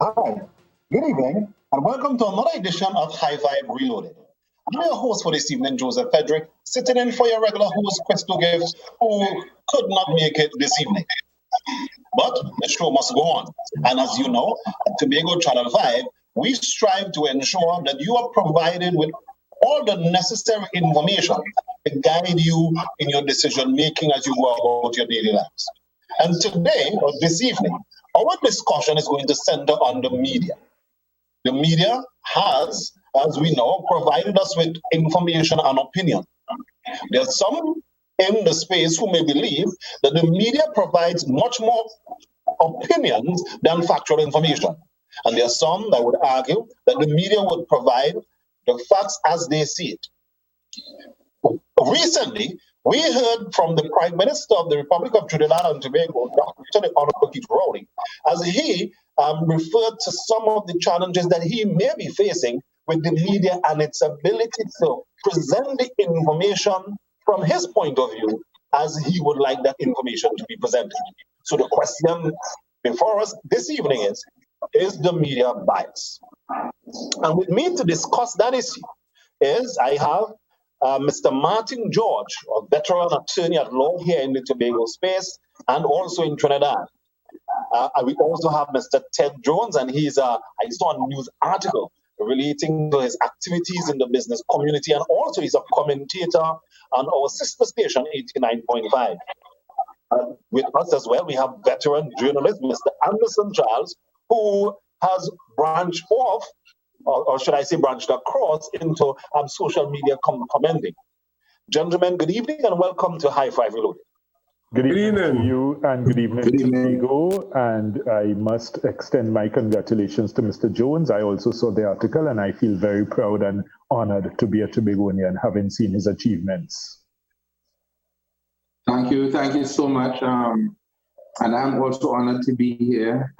Hi, good evening, and welcome to another edition of High Vibe Reloaded. I'm your host for this evening, Joseph Frederick, sitting in for your regular host, Crystal Gibbs, who could not make it this evening. But the show must go on. And as you know, at Tobago Channel 5, we strive to ensure that you are provided with all the necessary information to guide you in your decision making as you go about your daily lives. And today, or this evening, our discussion is going to center on the media. The media has, as we know, provided us with information and opinion. There are some in the space who may believe that the media provides much more opinions than factual information. And there are some that would argue that the media would provide the facts as they see it. Recently, we heard from the Prime Minister of the Republic of Trinidad and Tobago, Dr. Honorable Keith Rowley, as he referred to some of the challenges that he may be facing with the media and its ability to present the information from his point of view as he would like that information to be presented. So the question before us this evening is the media bias? And with me to discuss that issue is I have Mr. Martin George, a veteran attorney at law here in the Tobago space and also in Trinidad. We also have Mr. Ted Jones, and I saw a news article relating to his activities in the business community, and also he's a commentator on our sister station, 89.5. With us as well, we have veteran journalist, Mr. Anderson Charles, who has branched off, or should I say branched across into social media commenting. Gentlemen, good evening and welcome to High Five Reloaded. Good evening to you and good evening to Tobago. And I must extend my congratulations to Mr. Jones. I also saw the article and I feel very proud and honored to be a Tobagonian having seen his achievements. Thank you so much. And I'm also honored to be here.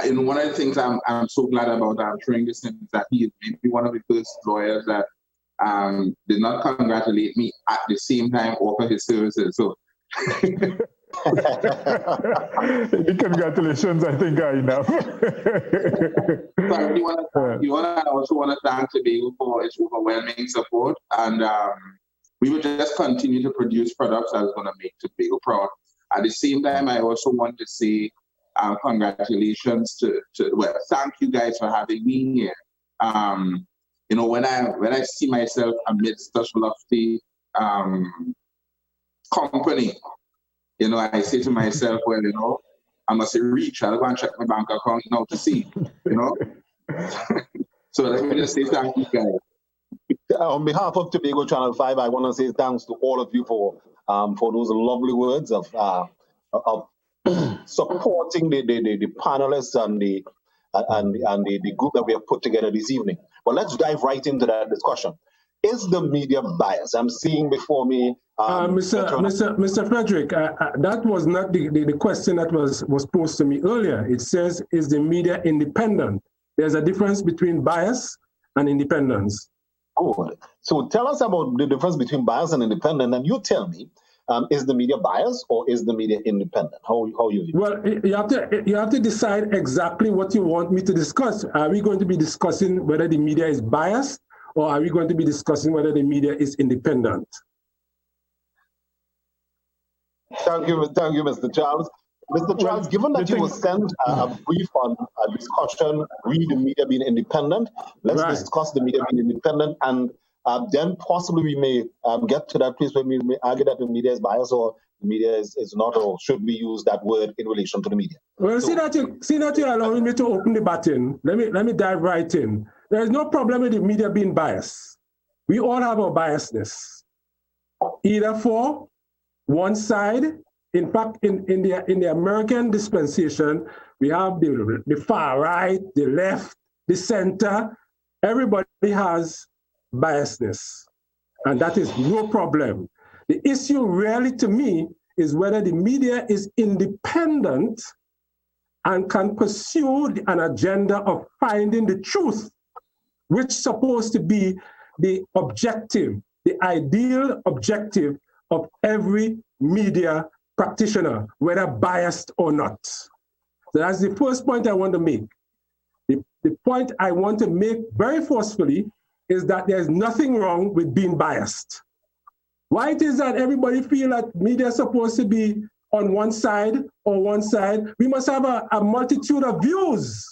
One of the things I'm so glad about during this is that he is maybe one of the first lawyers that did not congratulate me at the same time offer his services. So the congratulations, I think, are enough. So I also want to thank Tobago for its overwhelming support, and we will just continue to produce products that is going to make Tobago proud. At the same time, I also want to say congratulations thank you guys for having me here. When I see myself amidst such lofty company, I say to myself, I must reach. I'll go and check my bank account now to see, So let me just say thank you guys. On behalf of Tobago Channel 5, I want to say thanks to all of you for those lovely words of supporting the panelists and the group that we have put together this evening. But let's dive right into that discussion. Is the media biased? I'm seeing before me... Mr. Frederick, that was not the question that was posed to me earlier. It says, is the media independent? There's a difference between bias and independence. Good. So tell us about the difference between bias and independent, and you tell me, is the media biased or is the media independent? How you view? Well, you have to decide exactly what you want me to discuss. Are we going to be discussing whether the media is biased, or are we going to be discussing whether the media is independent? Thank you, Mr. Charles. Mr. Charles, given that you will send a brief on a discussion, read the media being independent, let's discuss the media being independent, and then possibly we may get to that place where we may argue that the media is biased or the media is not, or should we use that word in relation to the media? Well, see that you're allowing me to open the button. Let me dive right in. There is no problem with the media being biased. We all have our biasness, either for one side. In fact, in the American dispensation, we have the far right, the left, the center. Everybody has biasness, and that is no problem. The issue really to me is whether the media is independent and can pursue an agenda of finding the truth, which is supposed to be the objective, the ideal objective of every media practitioner, whether biased or not. So that's the first point I want to make. The point I want to make very forcefully is that there's nothing wrong with being biased. Why it is that everybody feel that media is supposed to be on one side or one side? We must have a multitude of views.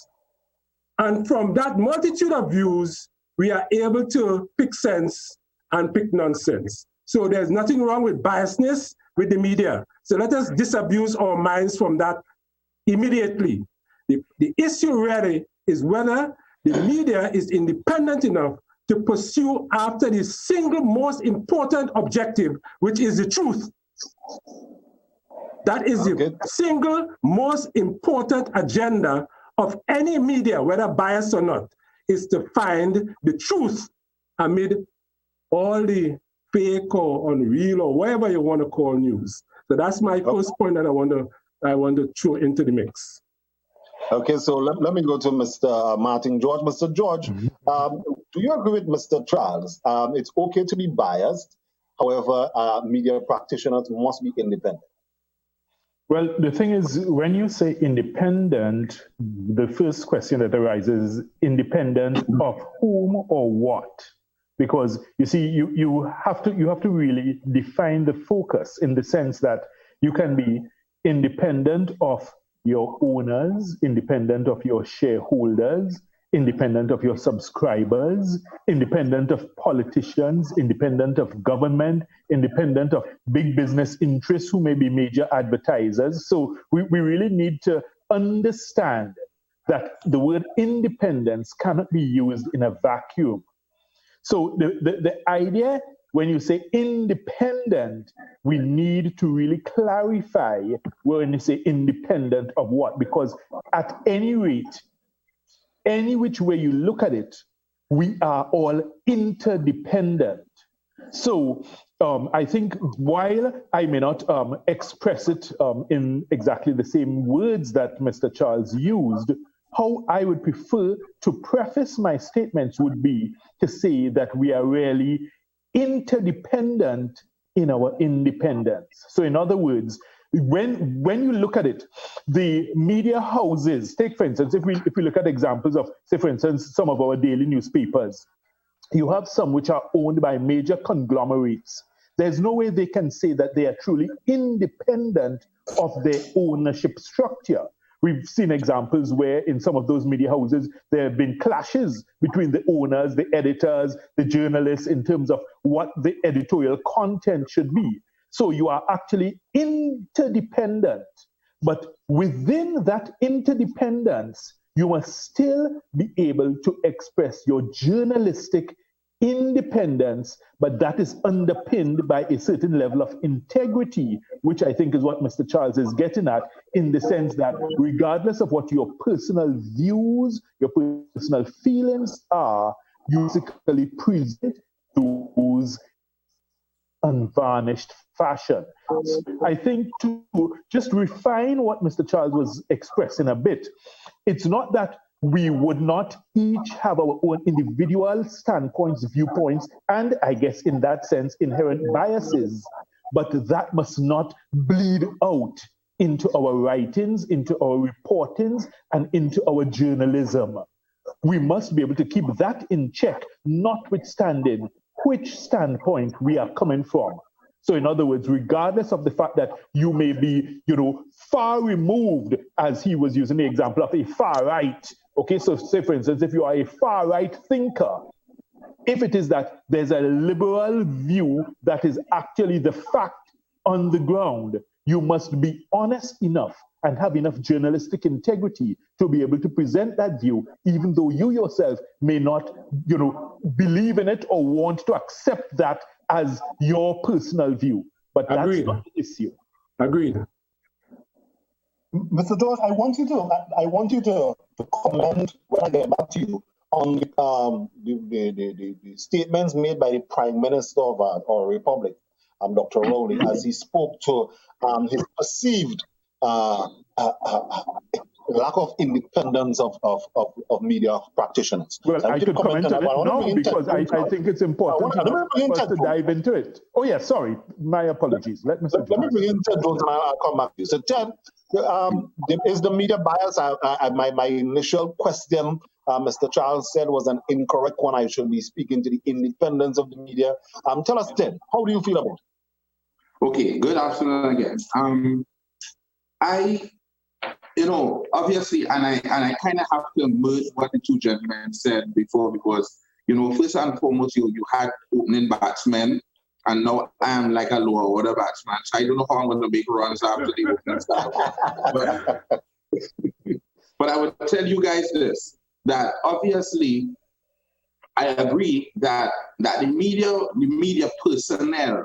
And from that multitude of views, we are able to pick sense and pick nonsense. So there's nothing wrong with biasness with the media. So let us disabuse our minds from that immediately. The issue really is whether the media is independent enough to pursue after the single most important objective, which is the truth. That is the single most important agenda of any media, whether biased or not, is to find the truth amid all the fake or unreal or whatever you want to call news. So that's my first point that I want to throw into the mix. Okay, so let me go to Mr. Martin George. Mr. George, do you agree with Mr. Charles? It's okay to be biased. However, media practitioners must be independent. Well, the thing is, when you say independent, the first question that arises is independent of whom or what? Because you see, you have to really define the focus in the sense that you can be independent of your owners, independent of your shareholders, independent of your subscribers, independent of politicians, independent of government, independent of big business interests who may be major advertisers. So we really need to understand that the word independence cannot be used in a vacuum. So the idea, when you say independent, we need to really clarify when you say independent of what, because at any rate, any which way you look at it, we are all interdependent. So I think while I may not express it in exactly the same words that Mr. Charles used, how I would prefer to preface my statements would be to say that we are really interdependent in our independence. So in other words, when you look at it, the media houses, take for instance, if we look at examples of, say for instance, some of our daily newspapers, you have some which are owned by major conglomerates. There's no way they can say that they are truly independent of their ownership structure. We've seen examples where in some of those media houses, there have been clashes between the owners, the editors, the journalists in terms of what the editorial content should be. So you are actually interdependent. But within that interdependence, you must still be able to express your journalistic independence, but that is underpinned by a certain level of integrity, which I think is what Mr. Charles is getting at, in the sense that regardless of what your personal views, your personal feelings are, you basically present those unvarnished fashion. So I think to just refine what Mr. Charles was expressing a bit, it's not that we would not each have our own individual standpoints, viewpoints, and I guess in that sense, inherent biases, but that must not bleed out into our writings, into our reportings, and into our journalism. We must be able to keep that in check, notwithstanding which standpoint we are coming from. So in other words, regardless of the fact that you may be, far removed, as he was using the example of a far right. Okay, so say for instance, if you are a far right thinker, if it is that there's a liberal view that is actually the fact on the ground, you must be honest enough and have enough journalistic integrity to be able to present that view, even though you yourself may not, believe in it or want to accept that as your personal view. But that's Agreed. not the issue. Agreed. Mr. George, I want you to comment when I get back to you on the statements made by the Prime Minister of our Republic, Dr. Rowley, as he spoke to his perceived lack of independence of media practitioners. Well, I could comment on it now because I think it's important for us to dive into it. Oh, yeah, sorry. My apologies. Let me bring in Ted Jones and I'll come back to you. So, Ted, is the media bias? My initial question, Mr. Charles said, was an incorrect one. I should be speaking to the independence of the media. Tell us, Ted, how do you feel about it? Okay, good afternoon again. Obviously, and I kind of have to merge what the two gentlemen said before, because, first and foremost, you had opening batsmen, and now I am like a lower order batsman. So I don't know how I'm going to make runs after the opening start. But I would tell you guys this, that obviously I agree that the media personnel,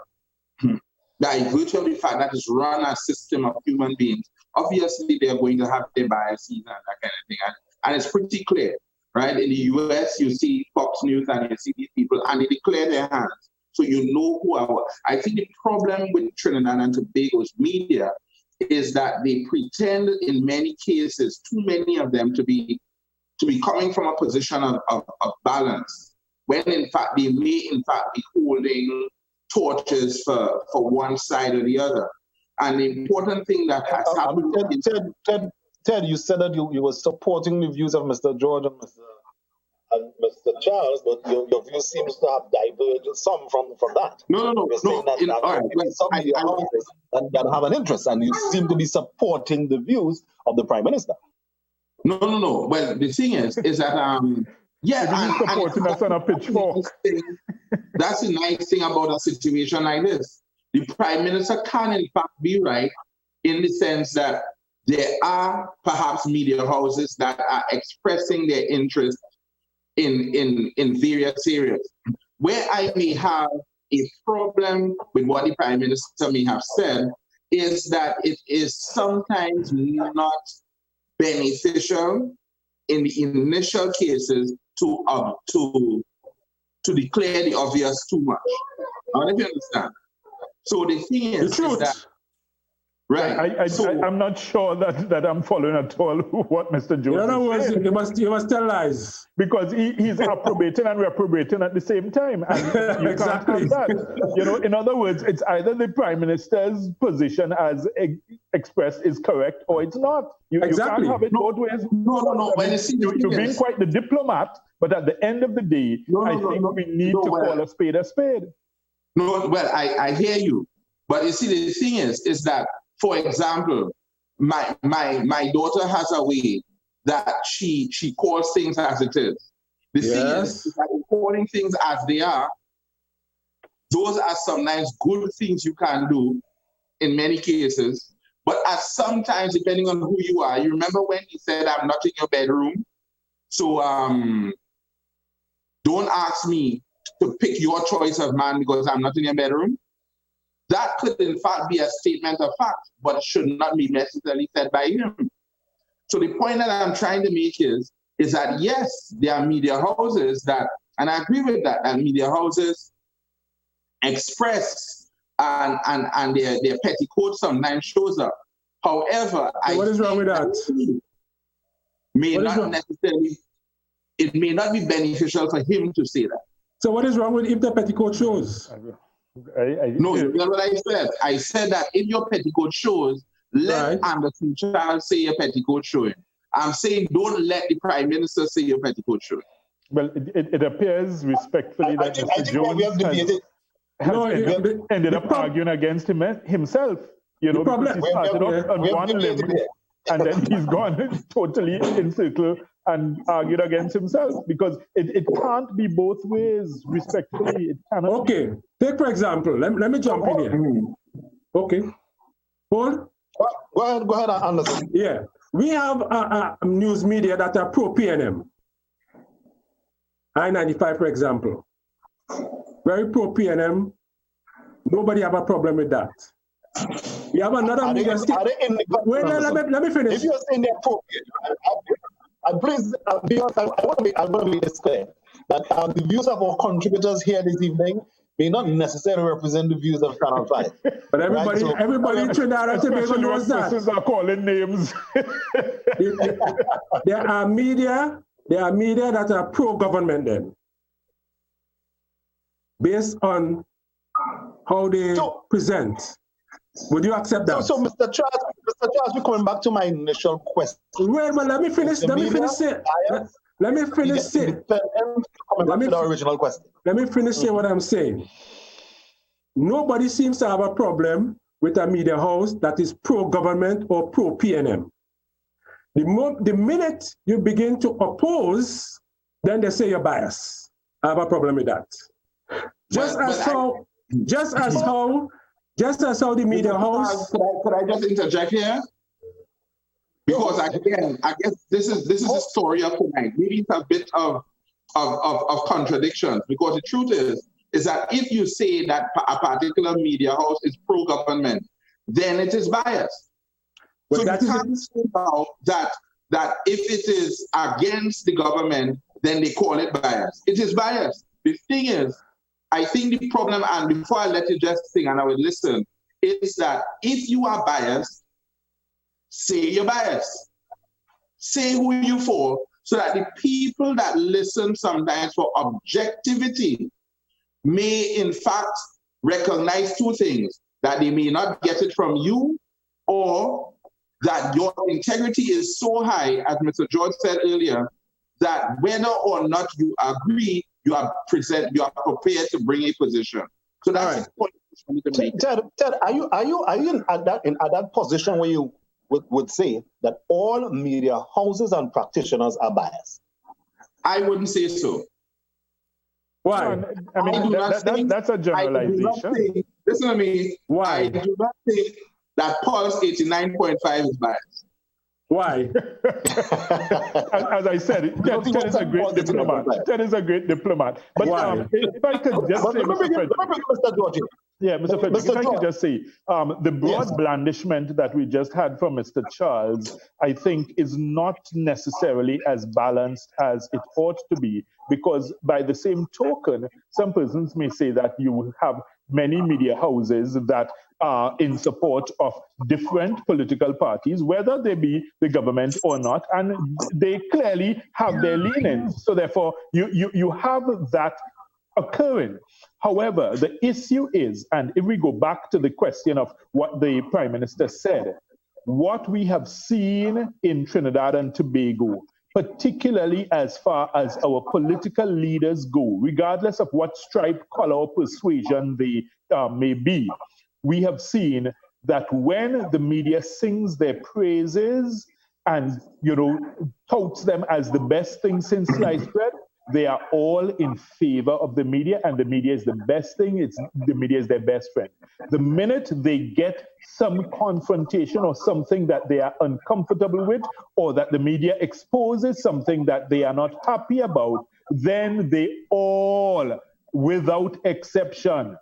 by virtue of the fact that it's run a system of human beings, obviously they're going to have their biases and that kind of thing. And it's pretty clear, right? In the US, you see Fox News and you see these people and they declare their hands. So you know who are. I think the problem with Trinidad and Tobago's media is that they pretend in many cases, too many of them, to be coming from a position of balance, when in fact they may in fact be holding torches for one side or the other. And the important thing that has happened... Ted, you said that you were supporting the views of Mr. George and Mr. Charles, but your view seems to have diverged some from that. No. That have an interest, and you seem to be supporting the views of the Prime Minister. No. Well, the thing is that he's supporting us on a pitchfork. That's the nice thing about a situation like this. The Prime Minister can in fact be right in the sense that there are perhaps media houses that are expressing their interest in various areas. Where I may have a problem with what the Prime Minister may have said is that it is sometimes not beneficial in the initial cases to declare the obvious too much. I don't know if you understand. So the thing is that, right? I'm not sure that I'm following at all what Mr. Jones is saying. You must tell lies. Because he's approbating and reprobating at the same time. And you exactly. can't have that. In other words, it's either the Prime Minister's position as expressed is correct or it's not. You can't have it both ways. No. You're being quite the diplomat, but at the end of the day, I think we need to call a spade a spade. No, well, I hear you. But you see, the thing is that, for example, my daughter has a way that she calls things as it is. The thing is that calling things as they are, those are sometimes good things you can do in many cases. But at sometimes, depending on who you are, you remember when he said, "I'm not in your bedroom, so don't ask me to pick your choice of man because I'm not in your bedroom." That could in fact be a statement of fact, but it should not be necessarily said by him. So the point that I'm trying to make is that yes, there are media houses that, and I agree with that media houses express and their petticoat sometimes shows up. However, what is wrong with that? It may not be beneficial for him to say that. So what is wrong with if the petticoat shows? No, you know what I said? I said that if your petticoat shows, let Anderson Charles say your petticoat showing. I'm saying don't let the Prime Minister say your petticoat showing. Well, it appears respectfully that Mr. Jones ended up arguing against himself. Because he started off on one limb and then he's gone totally in circle and argued against himself, because it can't be both ways, respectfully. It cannot. Okay, take for example, let me jump in here. Okay, Paul? Go ahead, Anderson. Yeah, we have news media that are pro-PNM. I-95, for example. Very pro-PNM. Nobody have a problem with that. We have another media station. Wait, let me finish. If you're saying they're pro-PNM, please, because I want to be this clear, that the views of our contributors here this evening may not necessarily represent the views of Channel 5. But everybody, right? So, everybody in Trinidad and Tobago knows that. Persons are calling names. There are media that are pro-government then, based on how they present. Would you accept that? So Mr. Charles, we're coming back to my initial question. Wait, but let me finish. Let me finish it. Let me finish it. Coming back to the original question. Let me finish saying what I'm saying. Nobody seems to have a problem with a media house that is pro-government or pro-PNM. The minute you begin to oppose, then they say you're biased. I have a problem with that. Just as how the media house. Could I just interject here? Because again, I guess this is the story of tonight. Maybe it's a bit of contradictions. Because the truth is that if you say that a particular media house is pro-government, then it is biased. But so you can't say about that if it is against the government, then they call it biased. It is biased. The thing is, I think the problem, and before I let you just sing and I will listen, is that if you are biased, say you're biased. Say who you're for, so that the people that listen sometimes for objectivity may in fact recognize two things, that they may not get it from you, or that your integrity is so high, as Mr. George said earlier, that whether or not you agree, you are prepared to bring a position. So that's the point I need to make. Ted, are you in that position where you would say that all media houses and practitioners are biased? I wouldn't say so. Why? I mean, that's a generalization. Listen to me. Why? I do not think that Pulse 89.5 is biased. Why? As I said, Ted is a great diplomat. Ted is a great diplomat. But if I could just say, Mr. George. Yeah, Mr. Frederick, if I could just say, the broad blandishment that we just had from Mr. Charles, I think is not necessarily as balanced as it ought to be, because by the same token, some persons may say that you have many media houses that are in support of different political parties, whether they be the government or not, and they clearly have their leanings. So therefore, you have that occurring. However, the issue is, and if we go back to the question of what the Prime Minister said, what we have seen in Trinidad and Tobago, particularly as far as our political leaders go, regardless of what stripe, color, or persuasion they may be, we have seen that when the media sings their praises and, touts them as the best thing since sliced bread, they are all in favor of the media, and the media is the best thing. The media is their best friend. The minute they get some confrontation or something that they are uncomfortable with, or that the media exposes something that they are not happy about, then they all, without exception,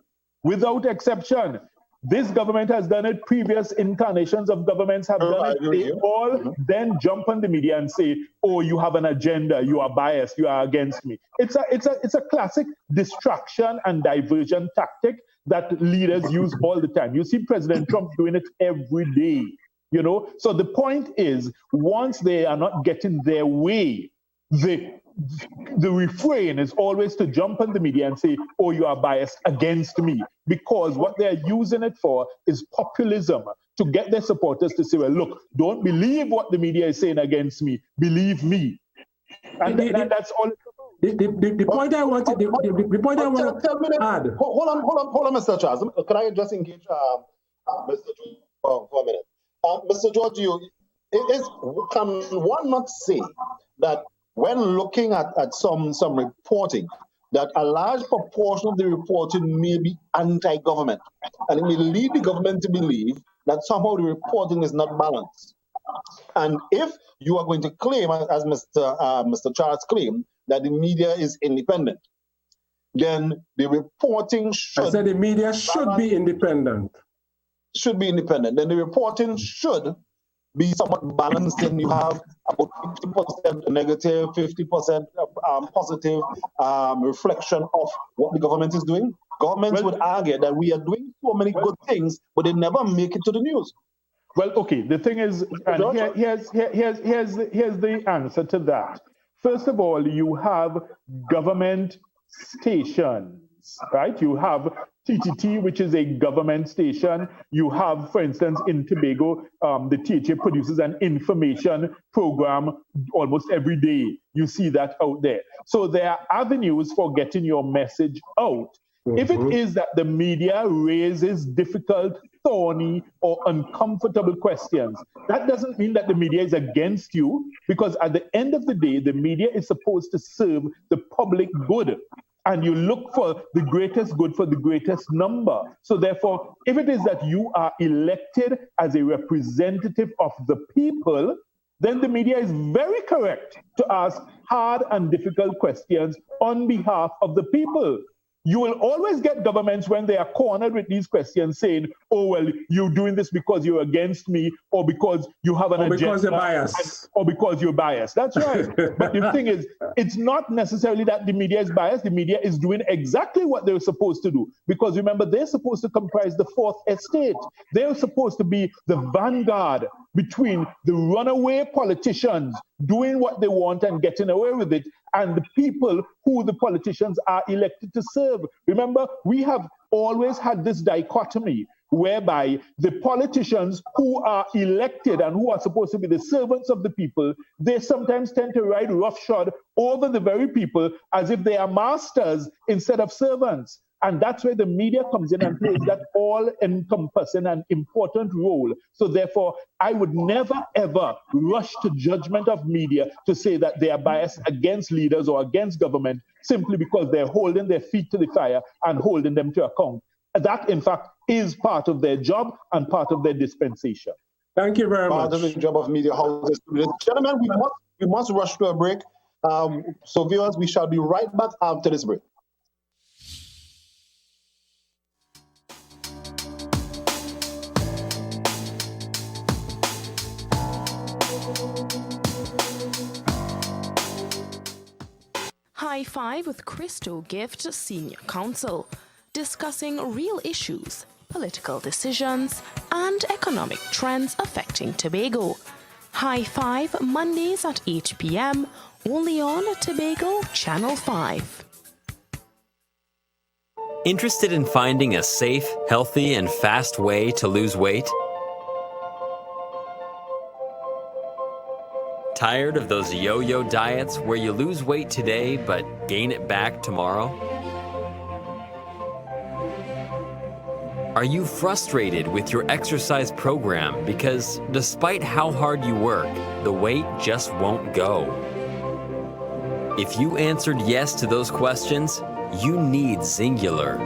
this government has done it, previous incarnations of governments have done it. They all then jump on the media and say, oh, you have an agenda, you are biased, you are against me. It's a classic distraction and diversion tactic that leaders use all the time. You see President Trump doing it every day, So the point is, once they are not getting their way, the refrain is always to jump on the media and say, oh, you are biased against me, because what they're using it for is populism, to get their supporters to say, well, look, don't believe what the media is saying against me, believe me. And that's all it's about. The point I want to add. Hold on, Mr. Charles. Can I just engage Mr. George for a minute? Mr. George, can one not say that when looking at some reporting, that a large proportion of the reporting may be anti-government, and it may lead the government to believe that somehow the reporting is not balanced. And if you are going to claim, as Mr. Charles claimed, that the media is independent, then the reporting should... I said the media should be independent. Should be independent. Then the reporting should be somewhat balanced, and you have about 50% negative, 50% positive reflection of what the government is doing. Governments would argue that we are doing so many good things, but they never make it to the news. Well, okay, the thing is, and here's the answer to that. First of all, you have government stations, right? You have TTT, which is a government station. You have, for instance, in Tobago, the THA produces an information program almost every day. You see that out there. So there are avenues for getting your message out. If it is that the media raises difficult, thorny, or uncomfortable questions, that doesn't mean that the media is against you, because at the end of the day, the media is supposed to serve the public good. And you look for the greatest good for the greatest number. So therefore, if it is that you are elected as a representative of the people, then the media is very correct to ask hard and difficult questions on behalf of the people. You will always get governments when they are cornered with these questions saying, oh, well, you're doing this because you're against me, or because you have an agenda. Because you're biased. Or because you're biased. That's right. But the thing is, it's not necessarily that the media is biased. The media is doing exactly what they're supposed to do. Because remember, they're supposed to comprise the fourth estate. They're supposed to be the vanguard between the runaway politicians doing what they want and getting away with it, and the people who the politicians are elected to serve. Remember, we have always had this dichotomy whereby the politicians who are elected and who are supposed to be the servants of the people, they sometimes tend to ride roughshod over the very people as if they are masters instead of servants. And that's where the media comes in and plays that all-encompassing and important role. So therefore, I would never, ever rush to judgment of media to say that they are biased against leaders or against government simply because they're holding their feet to the fire and holding them to account. That, in fact, is part of their job and part of their dispensation. Thank you very much. Part of the job of media houses. Gentlemen, we must rush to a break. So viewers, we shall be right back after this break. High Five with Christo Gift Senior Counsel, discussing real issues, political decisions, and economic trends affecting Tobago. High Five Mondays at 8 p.m. only on Tobago Channel 5. Interested in finding a safe, healthy, and fast way to lose weight? Tired of those yo-yo diets where you lose weight today but gain it back tomorrow? Are you frustrated with your exercise program because despite how hard you work, the weight just won't go? If you answered yes to those questions, you need Singular.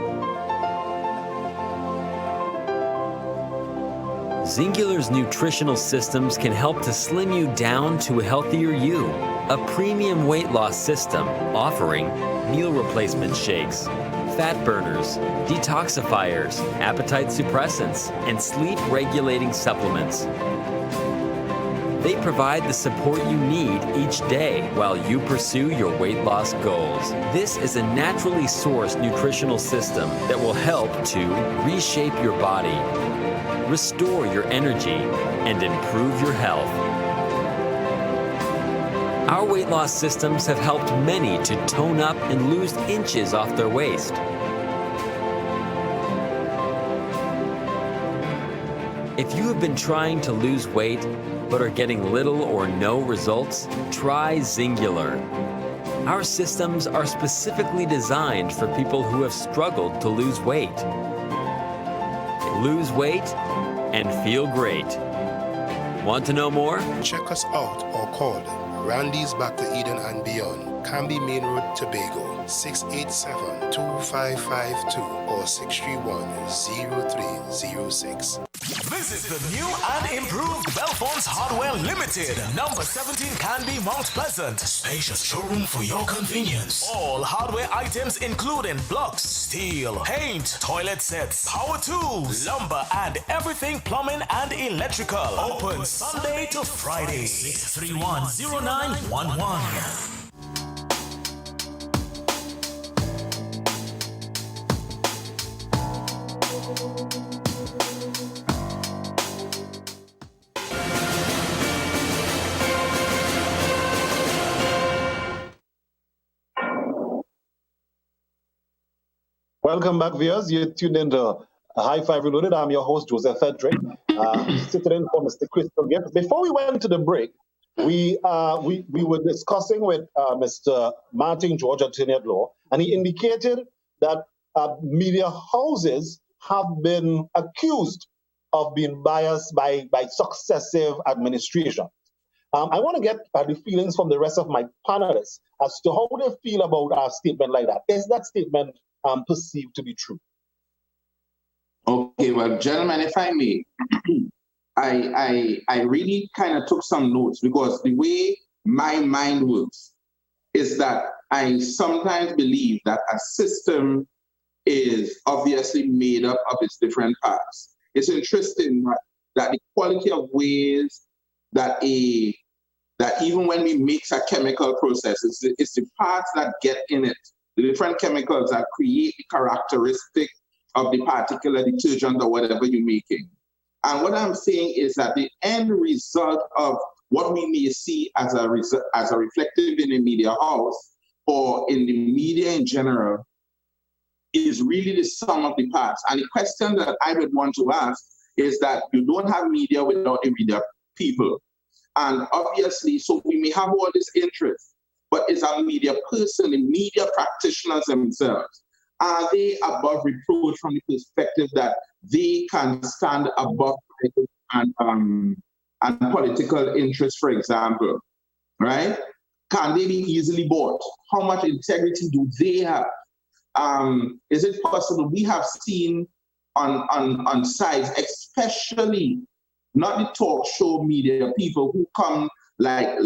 Singular's nutritional systems can help to slim you down to a healthier you. A premium weight loss system offering meal replacement shakes, fat burners, detoxifiers, appetite suppressants, and sleep-regulating supplements. They provide the support you need each day while you pursue your weight loss goals. This is a naturally sourced nutritional system that will help to reshape your body, restore your energy, and improve your health. Our weight loss systems have helped many to tone up and lose inches off their waist. If you have been trying to lose weight but are getting little or no results, try Singular. Our systems are specifically designed for people who have struggled to lose weight. Lose weight and feel great. Want to know more? Check us out or call Randy's Back to Eden and Beyond, Canby Main Road, Tobago, 687-2552 or 631-0306. Visit the new and improved Belfonds Hardware Limited, number 17 Canby, Mount Pleasant. Spacious showroom for your convenience. All hardware items including blocks, steel, paint, toilet sets, power tools, lumber, and everything plumbing and electrical. Open Sunday to Friday. 631-0911. Welcome back, viewers. You're tuned into High Five Reloaded. I'm your host, Joseph Frederick, sitting in for Mr. Crystal Gift. Before we went to the break, we were discussing with Mr. Martin George, attorney at law, and he indicated that media houses have been accused of being biased by successive administrations. I want to get the feelings from the rest of my panelists as to how they feel about a statement like that. Is that statement perceived to be true? Okay, well, gentlemen, if I may, I really kind of took some notes, because the way my mind works is that I sometimes believe that a system is obviously made up of its different parts. It's interesting that the quality of ways that even when we mix a chemical process, it's the parts that get in it, the different chemicals that create the characteristic of the particular detergent or whatever you're making. And what I'm saying is that the end result of what we may see as a reflective in a media house or in the media in general is really the sum of the parts. And the question that I would want to ask is that you don't have media without the media people. And obviously, so we may have all this interest, but is a media person, the media practitioners themselves, are they above reproach from the perspective that they can stand above and political interest, for example, right? Can they be easily bought? How much integrity do they have? Is it possible? We have seen on sides, especially not the talk show media people who come like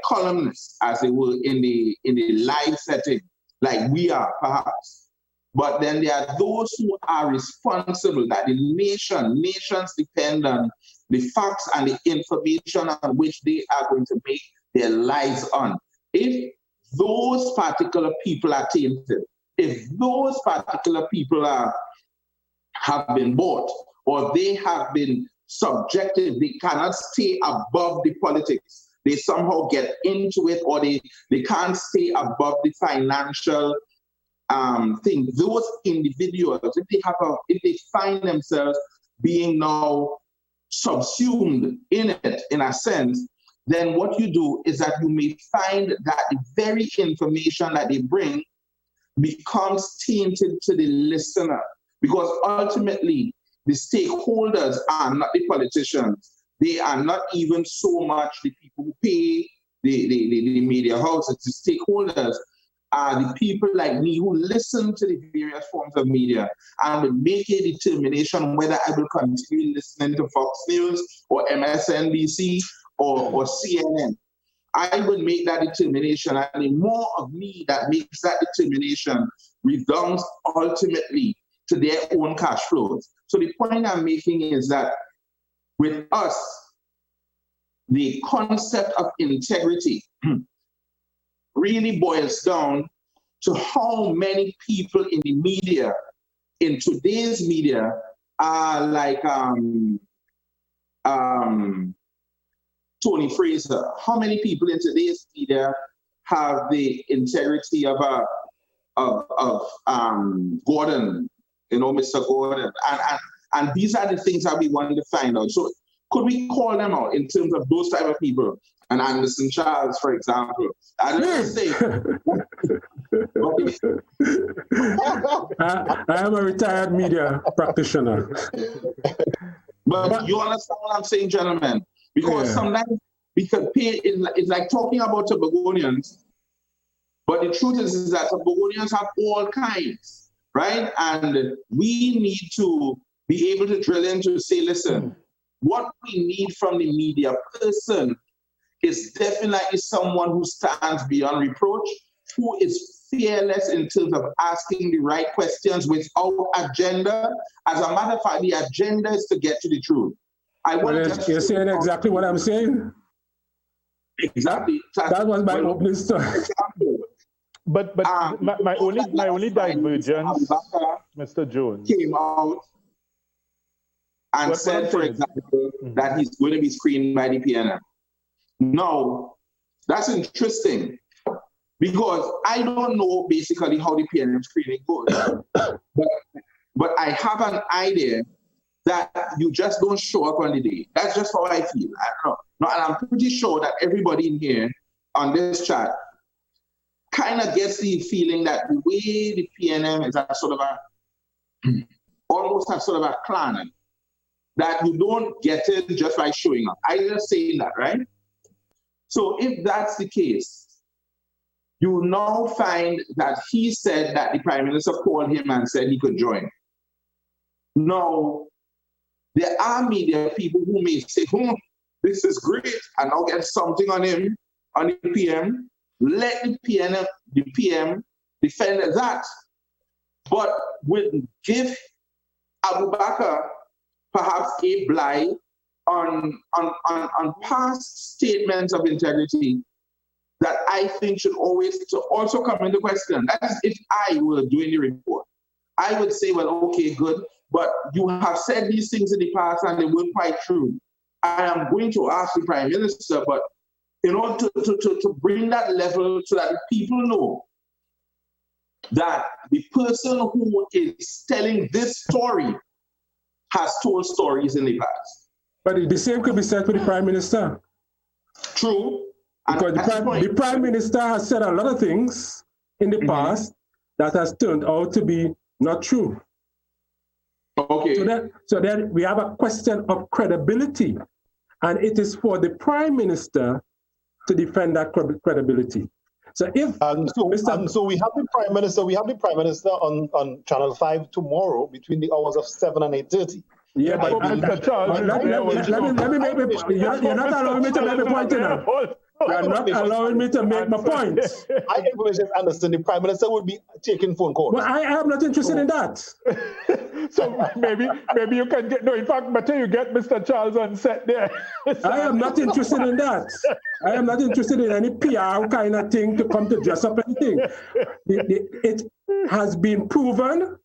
columnists, as they were in the live setting, like we are perhaps. But then there are those who are responsible, that the nations depend on the facts and the information on which they are going to make their lives on. If those particular people are tainted, if those particular people have been bought, or they have been subjective, they cannot stay above the politics. They somehow get into it, or they can't stay above the financial thing. Those individuals, if they find themselves being now subsumed in it, in a sense, then what you do is that you may find that the very information that they bring becomes tainted to the listener, because ultimately the stakeholders are not the politicians. They are not even so much the people who pay the media houses. The stakeholders are the people like me who listen to the various forms of media and will make a determination whether I will continue listening to Fox News or MSNBC or CNN. I will make that determination, and the more of me that makes that determination redounds ultimately to their own cash flows. So the point I'm making is that with us, the concept of integrity really boils down to how many people in the media, in today's media, are like Tony Fraser. How many people in today's media have the integrity of Gordon, Mr. Gordon? And these are the things that we want to find out. So could we call them out in terms of those type of people? And Anderson Charles, for example. I don't know say. I am a retired media practitioner. But you understand what I'm saying, gentlemen? Because sometimes we can pay, it's like talking about Tobagonians, but the truth is that Tobagonians have all kinds, right? And we need to be able to drill into say, listen, what we need from the media person is definitely someone who stands beyond reproach, who is fearless in terms of asking the right questions without agenda. As a matter of fact, the agenda is to get to the truth. You're saying exactly what I'm saying? Exactly. That was my opening story. But my only divergence, Mr. Jones, came out and said, for example, that he's going to be screened by the PNM. Now, that's interesting because I don't know basically how the PNM screening goes, but I have an idea that you just don't show up on the day. That's just how I feel. I don't know. No, and I'm pretty sure that everybody in here on this chat kind of gets the feeling that the way the PNM is a sort of almost a sort of a clan, that you don't get it just by showing up. I just saying that, right? So if that's the case, you now find that he said that the Prime Minister called him and said he could join. Now, there are media people who may say, this is great, and I'll get something on him, on the PM. Let the PM defend that. But will give Abu Bakr perhaps a blight on past statements of integrity that I think should always also come into question. That is, if I were doing the report, I would say, well, okay, good, but you have said these things in the past and they weren't quite true. I am going to ask the Prime Minister, but in order to bring that level so that people know that the person who is telling this story has told stories in the past. But the same could be said for the Prime Minister. True. Because the Prime Minister has said a lot of things in the past that has turned out to be not true. Okay. So then we have a question of credibility. And it is for the Prime Minister to defend that credibility. So if so we have the Prime Minister, on Channel 5 tomorrow between the hours of 7 and 8:30. Yeah, but Mr. Charles, let me make my point. You're not allowing me to make my point now. You're not allowing me to make my point. I can understand the Prime Minister would be taking phone calls. But I am not interested in that. So maybe you can get, no, in fact, better you get Mr. Charles on set there. I am not interested in that. I am not interested in any PR kind of thing to come to dress up anything. It has been proven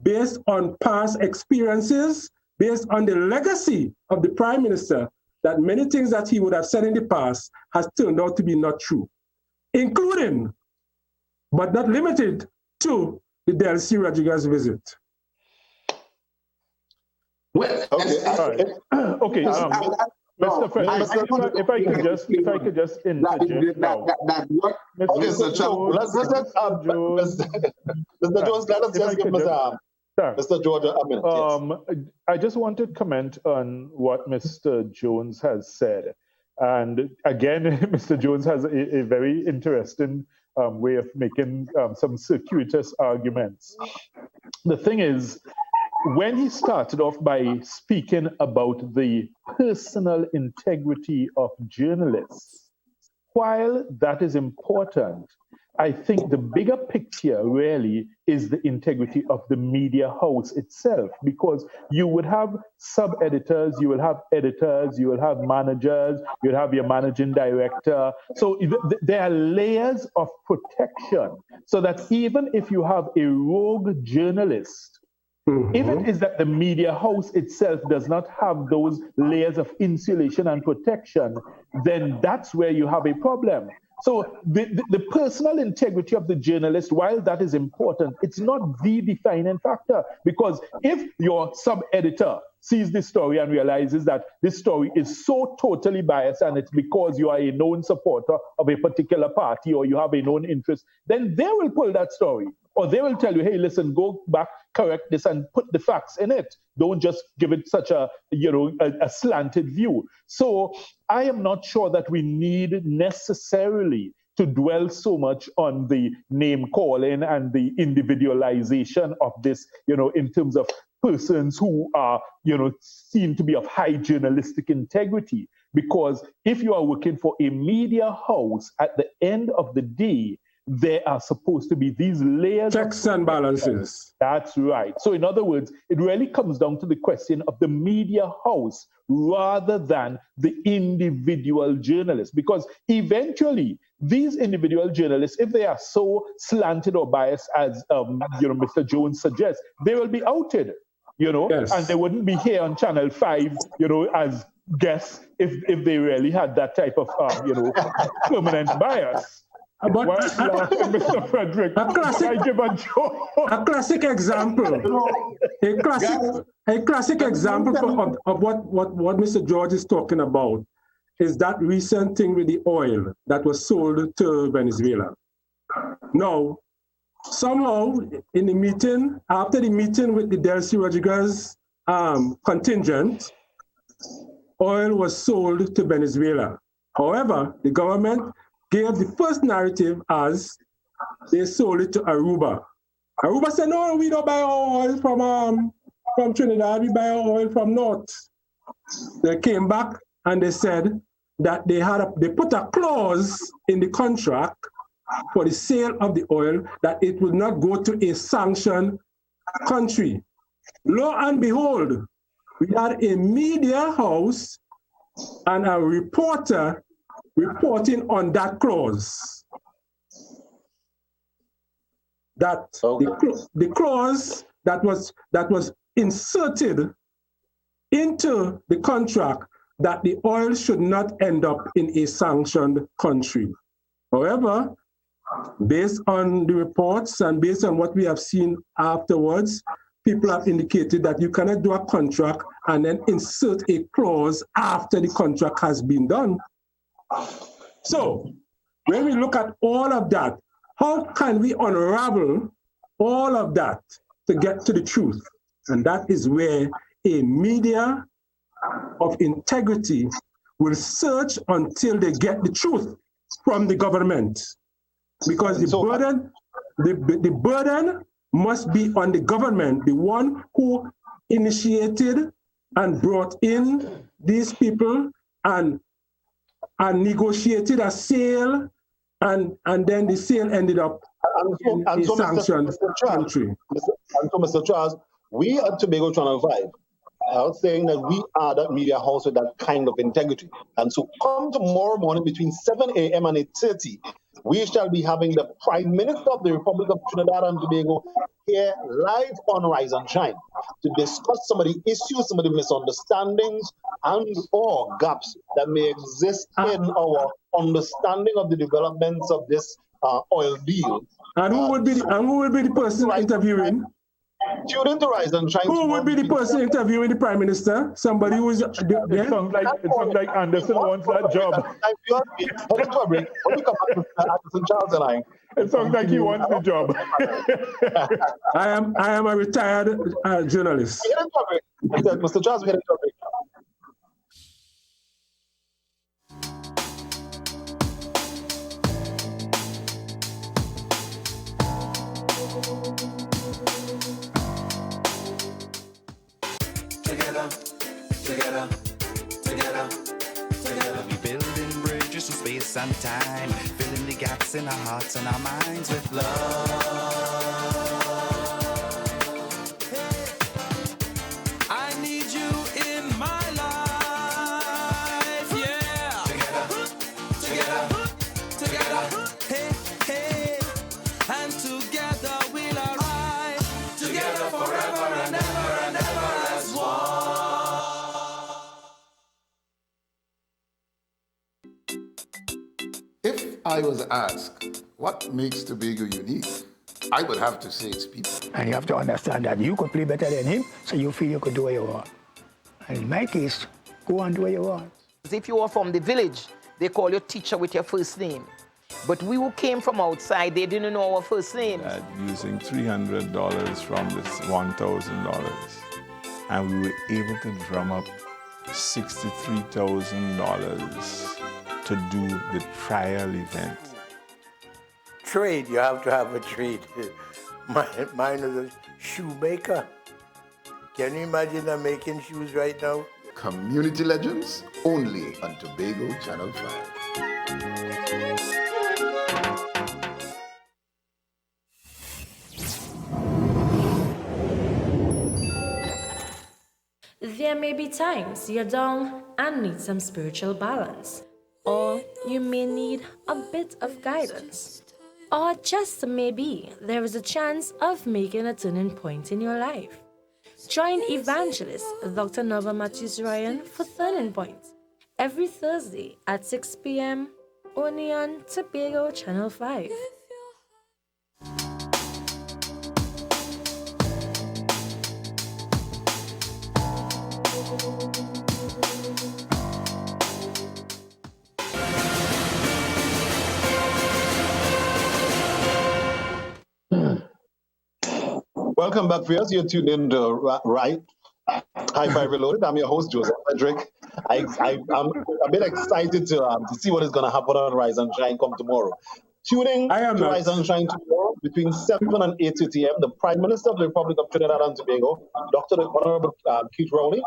based on past experiences, based on the legacy of the Prime Minister, that many things that he would have said in the past has turned out to be not true, including, but not limited to, the Delcy Rodriguez visit. Well, okay. Mr. Fred, if I could just interject now. Mr. Jones, let us just give Mr. George a minute. Yes. I just want to comment on what Mr. Jones has said. And again, Mr. Jones has a very interesting way of making some circuitous arguments. The thing is, when he started off by speaking about the personal integrity of journalists, while that is important, I think the bigger picture really is the integrity of the media house itself, because you would have sub-editors, you will have editors, you will have managers, you'll have your managing director. So there are layers of protection so that even if you have a rogue journalist, if it is that the media house itself does not have those layers of insulation and protection, then that's where you have a problem. So the personal integrity of the journalist, while that is important, it's not the defining factor. Because if your sub-editor sees this story and realizes that this story is so totally biased and it's because you are a known supporter of a particular party or you have a known interest, then they will pull that story. Or they will tell you, hey, listen, go back, correct this and put the facts in it. Don't just give it such a slanted view. So I am not sure that we need necessarily to dwell so much on the name calling and the individualization of this, in terms of persons who are, seen to be of high journalistic integrity. Because if you are working for a media house, at the end of the day, there are supposed to be these layers. Checks and balances. That's right. So in other words, it really comes down to the question of the media house rather than the individual journalist. Because eventually, these individual journalists, if they are so slanted or biased as Mr. Jones suggests, they will be outed, Yes. and they wouldn't be here on Channel 5, as guests if they really had that type of, permanent bias. But Mr. Frederick, a classic example, a classic example of what Mr. George is talking about is that recent thing with the oil that was sold to Venezuela. Now, somehow in the meeting, after the meeting with the Delcy Rodriguez contingent, oil was sold to Venezuela. However, the government gave the first narrative as they sold it to Aruba. Aruba said, no, we don't buy oil from Trinidad, we buy oil from North. They came back and they said that they put a clause in the contract for the sale of the oil that it would not go to a sanctioned country. Lo and behold, we had a media house and a reporter reporting on that clause. That the clause that was inserted into the contract that the oil should not end up in a sanctioned country. However, based on the reports and based on what we have seen afterwards, people have indicated that you cannot do a contract and then insert a clause after the contract has been done. So, when we look at all of that, how can we unravel all of that to get to the truth? And that is where a media of integrity will search until they get the truth from the government. Because the burden must be on the government, the one who initiated and brought in these people and negotiated a sale, and then the sale ended up in a sanctioned country. And so, Mr. Charles, we at Tobago Channel 5 are saying that we are that media house with that kind of integrity. And so come tomorrow morning between 7 a.m. and 8:30, we shall be having the Prime Minister of the Republic of Trinidad and Tobago here live on Rise and Shine to discuss some of the issues, some of the misunderstandings and or gaps that may exist in our understanding of the developments of this oil deal. And who would be the person interviewing? Tune into Rise and Shine. Who would be the person interviewing the Prime Minister? Somebody who is it sounds like Anderson wants that job. Hold on to a break. When we come back to Anderson, Charles and I. It sounds like he wants the job. I am a retired journalist. Mr. Charles, we headed to a break. Together, we building bridges through space and time, filling the gaps in our hearts and our minds with love. I need you in my life, yeah. Together, hey, and together we'll arrive. Together forever and ever as one. If I was asked what makes Tobago unique, I would have to say it's people. And you have to understand that you could play better than him, so you feel you could do what you want. And in my case, go and do what you want. If you are from the village, they call you teacher with your first name. But we who came from outside, they didn't know our first name. Using $300 from this $1,000. And we were able to drum up $63,000 to do the trial event. Trade, you have to have a trade. Mine is a shoemaker. Can you imagine them making shoes right now? Community Legends, only on Tobago Channel 5. There may be times you're down and need some spiritual balance, or you may need a bit of guidance, or just maybe there is a chance of making a turning point in your life. Join evangelist Dr. Nova Matthews Ryan for Turning Point every Thursday at 6 p.m. only on Tobago Channel 5. Welcome back, viewers. You're tuned in to Right High Five Reloaded. I'm your host, Joseph Frederick. I'm a bit excited to see what is going to happen on Rise and Shine come tomorrow. Tuning to Rise and Shine tomorrow between 7 and 8:30 p.m. The Prime Minister of the Republic of Trinidad and Tobago, Dr. Honorable Keith Rowley,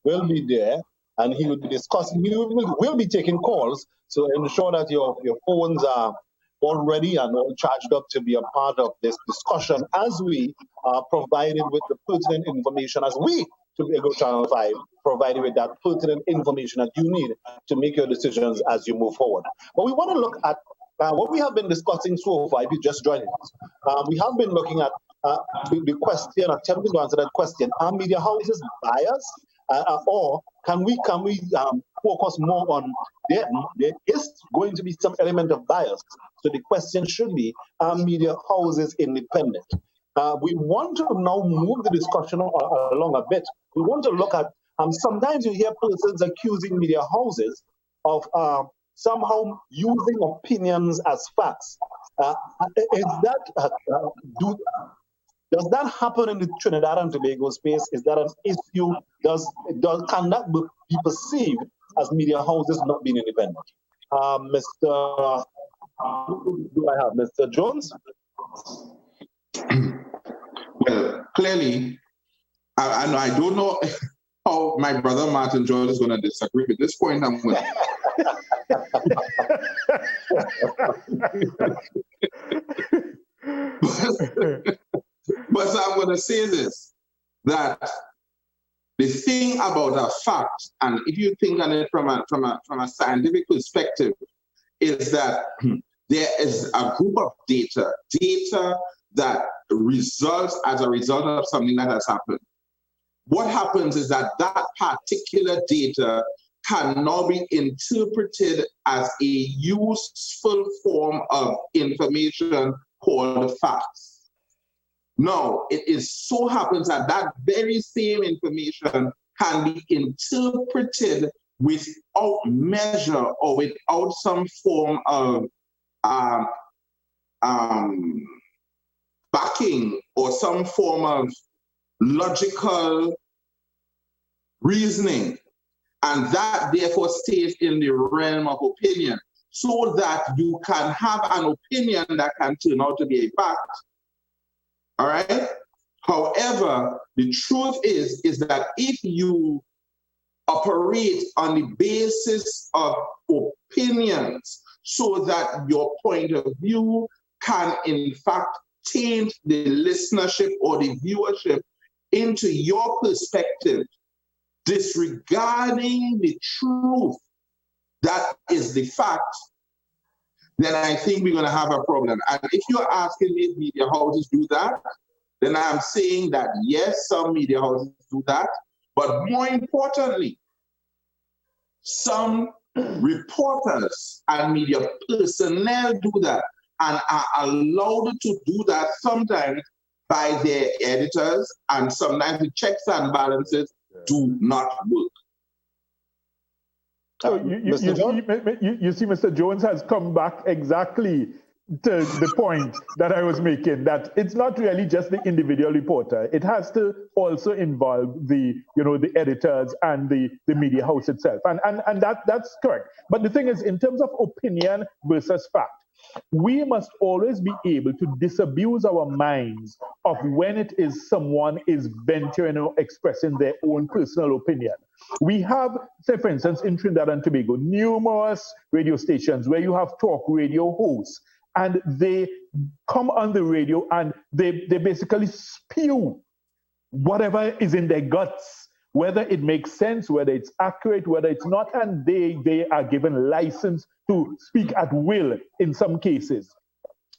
will be there, and he will be discussing. He will be taking calls to ensure that your phones are all ready and all charged up to be a part of this discussion as we are provided with the pertinent information, as we, Tobago Channel 5, provided with that pertinent information that you need to make your decisions as you move forward. But we want to look at what we have been discussing so far. If you just joined us, we have been looking at the question, attempting to answer that question: are media houses biased, or can we focus more on there is going to be some element of bias? So the question should be: are media houses independent? We want to now move the discussion along a bit. We want to look at sometimes you hear persons accusing media houses of somehow using opinions as facts. Does that happen in the Trinidad and Tobago space? Is that an issue? Can that be perceived as media houses not being independent? Mr. Do I have Mr. Jones? Well, clearly, I don't know how my brother Martin George is going to disagree. At this point, I'm going But I'm going to say this, that the thing about a fact, and if you think on it from a scientific perspective, is that there is a group of data that results as a result of something that has happened. What happens is that particular data can now be interpreted as a useful form of information called facts. Now, it so happens that that very same information can be interpreted without measure or without some form of backing or some form of logical reasoning. And that therefore stays in the realm of opinion, so that you can have an opinion that can turn out to be a fact. All right? However, the truth is that if you operate on the basis of opinions so that your point of view can in fact taint the listenership or the viewership into your perspective, disregarding the truth that is the fact, then I think we're going to have a problem. And if you're asking me if media houses do that, then I'm saying that yes, some media houses do that, but more importantly, some reporters and media personnel do that and are allowed to do that sometimes by their editors, and sometimes the checks and balances do not work. So you see, Mr. Jones has come back exactly to the point that I was making, that it's not really just the individual reporter. It has to also involve the editors and the media house itself. And that's correct. But the thing is, in terms of opinion versus fact, We must always be able to disabuse our minds of when it is someone is venturing or expressing their own personal opinion. We have, say for instance, in Trinidad and Tobago, numerous radio stations where you have talk radio hosts, and they come on the radio and they basically spew whatever is in their guts, whether it makes sense, whether it's accurate, whether it's not, and they are given license to speak at will in some cases.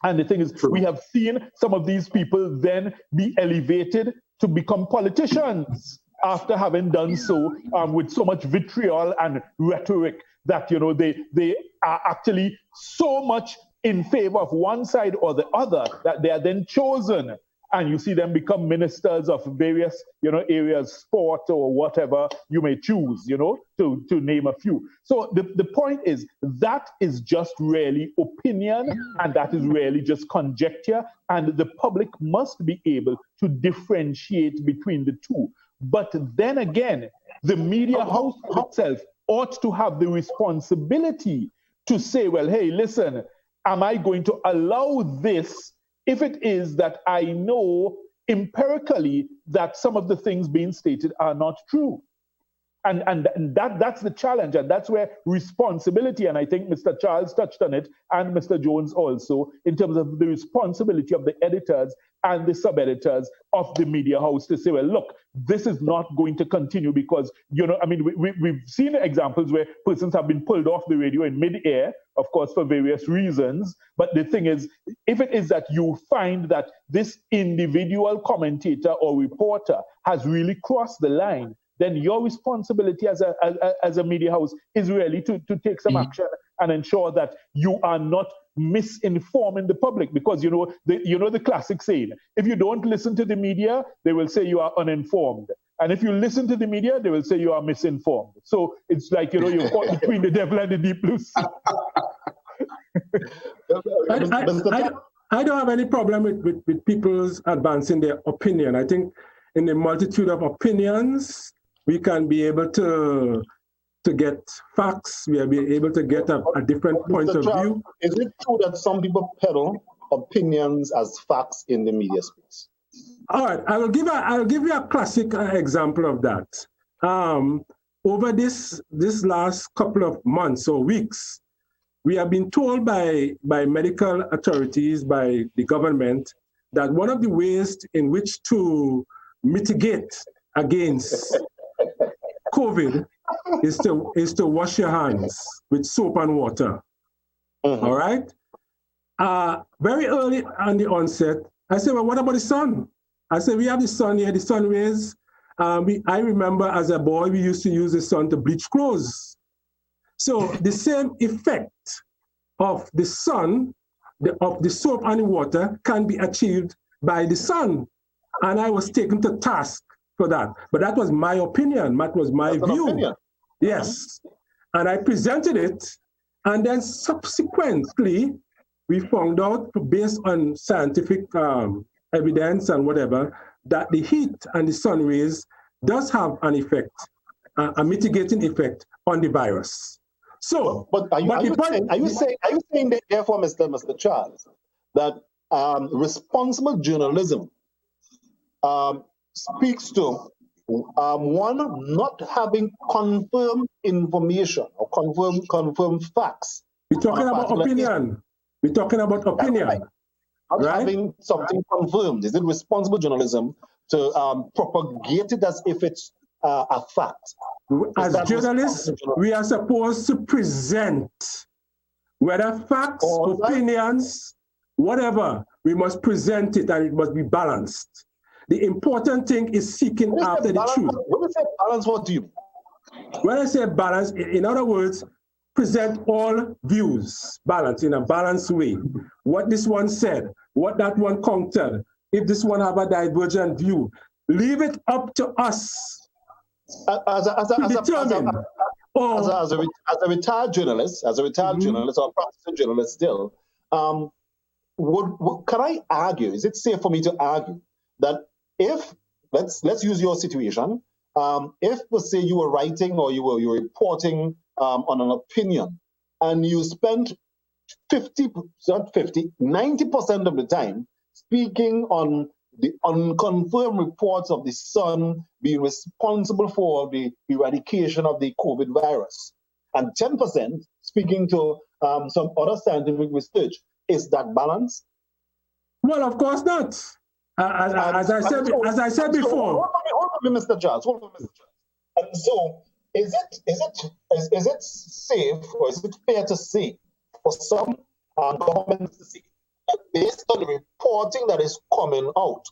And the thing is, we have seen some of these people then be elevated to become politicians after having done so with so much vitriol and rhetoric that, you know, they are actually so much in favor of one side or the other that they are then chosen. And you see them become ministers of various, you know, areas, sport or whatever you may choose, you know, to name a few. So the point is that is just really opinion, and that is really just conjecture, and the public must be able to differentiate between the two. But then again, the media house itself ought to have the responsibility to say, well, hey, listen, am I going to allow this if it is that I know empirically that some of the things being stated are not true? And that's the challenge, and that's where responsibility, and I think Mr. Charles touched on it, and Mr. Jones also, in terms of the responsibility of the editors and the sub-editors of the media house to say, well, look, this is not going to continue because, you know, I mean, we've seen examples where persons have been pulled off the radio in mid-air, of course, for various reasons. But the thing is, if it is that you find that this individual commentator or reporter has really crossed the line, then your responsibility as a media house is really to take some action and ensure that you are not misinforming the public. Because you know the classic saying, if you don't listen to the media, they will say you are uninformed. And if you listen to the media, they will say you are misinformed. So it's like, you know, you're caught between the devil and the deep blue sea. I don't have any problem with people's advancing their opinion. I think in the multitude of opinions, we can be able to get facts. We are able to get a different point of view. Is it true that some people peddle opinions as facts in the media space? All right, I'll give you a classic example of that. Over this last couple of months or weeks, we have been told by medical authorities, by the government, that one of the ways in which to mitigate against COVID is to wash your hands with soap and water. All right? Very early on the onset, I said, well, what about the sun? I said, we have the sun here, the sun rays. I remember as a boy, we used to use the sun to bleach clothes. So the same effect of the sun, of the soap and the water, can be achieved by the sun. And I was taken to task for that. But that was my opinion. That was my view. Yes. And I presented it. And then subsequently, we found out, based on scientific evidence and whatever, that the heat and the sun rays does have an effect, a mitigating effect on the virus. So, are you saying that, therefore, Mr. Charles, that responsible journalism speaks to one not having confirmed information or confirmed facts? We're talking about opinion. We're talking about opinion. Not having something confirmed. Is it responsible journalism to propagate it as if it's a fact? As journalists, we are supposed to present, whether facts, opinions, whatever, we must present it and it must be balanced. The important thing is seeking after the truth. When you say balance, what do you mean? When I say balance, in other words, present all views, balance in a balanced way. What this one said, what that one countered, if this one have a divergent view, leave it up to us as a retired journalist, journalist or practicing journalist still, can I argue? Is it safe for me to argue that if let's use your situation, if say you were writing or you were reporting on an opinion, and you spent 90% of the time speaking on the unconfirmed reports of the sun being responsible for the eradication of the COVID virus, and 10% speaking to some other scientific research. Is that balance? Well, of course not. As I said before. Hold on, Mr. Charles. And so, is it safe or is it fair to say for some governments to say that based on the reporting that is coming out,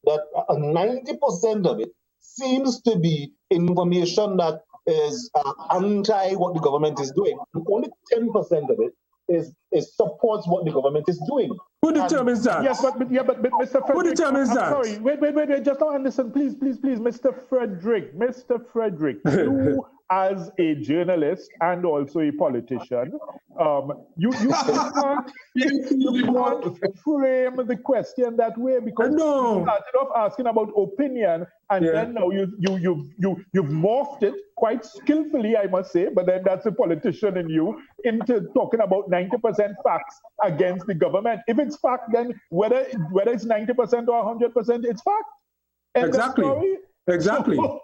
that 90% of it seems to be information that is anti what the government is doing, and only 10% of it supports what the government is doing? Who determines that? Yes, but Mr. Frederick, who determines that? Sorry, wait, just don't understand, please, Mr. Frederick, you as a journalist and also a politician, you can't frame the question that way, because you started off asking about opinion, and then now you've morphed it quite skillfully, I must say, but then that's a politician in you, into talking about 90% facts against the government. If it's fact, then whether it's 90% or 100%, it's fact. Exactly. So,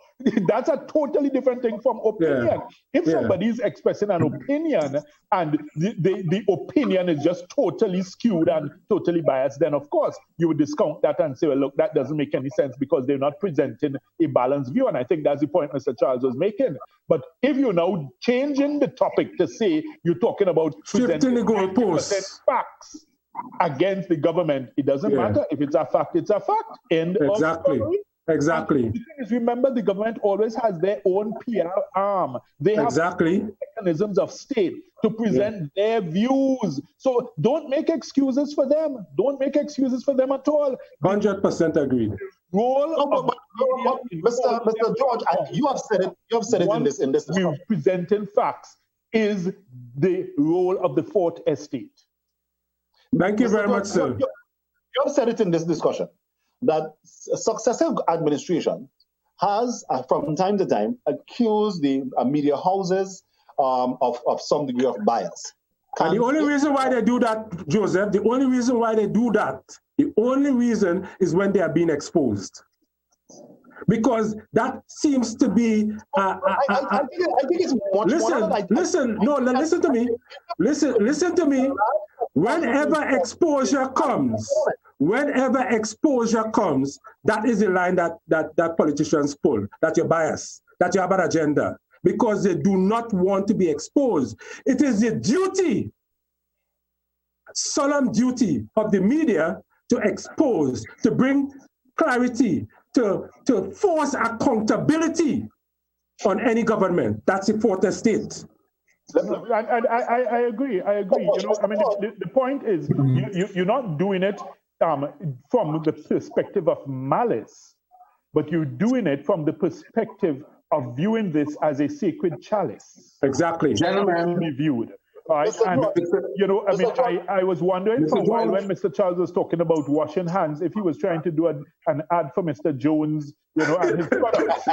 that's a totally different thing from opinion. If somebody is expressing an opinion and the opinion is just totally skewed and totally biased, then of course you would discount that and say, well, look, that doesn't make any sense because they're not presenting a balanced view. And I think that's the point Mr. Charles was making. But if you're now changing the topic to say you're talking about presenting the goalposts facts against the government, it doesn't matter. If it's a fact, it's a fact. End of story. Exactly. And the thing is, remember, the government always has their own PR arm. They have mechanisms of state to present their views. So don't make excuses for them. Don't make excuses for them at all. 100% agreed. Mr. George, you have said it. You have said it in this. Presenting facts is the role of the fourth estate. Thank you very much, sir. You have said it in this discussion that successive administration has, from time to time, accused the media houses of some degree of bias. And the only reason why they do that, Joseph, the only reason is when they are being exposed. Because that seems to be... I think it's much more... Listen to me. Whenever exposure comes, that is the line that politicians pull, that you're biased, that you have an agenda, because they do not want to be exposed. It is the duty, solemn duty of the media to expose, to bring clarity, to force accountability on any government. That's the fourth estate. I agree. You know, I mean, the point is, you're not doing it from the perspective of malice, but you're doing it from the perspective of viewing this as a sacred chalice. Exactly. Gentlemen, be viewed. Right? And, you know, I mean, I was wondering for a while when Mr. Charles was talking about washing hands, if he was trying to do an ad for Mr. Jones, you know, and his products.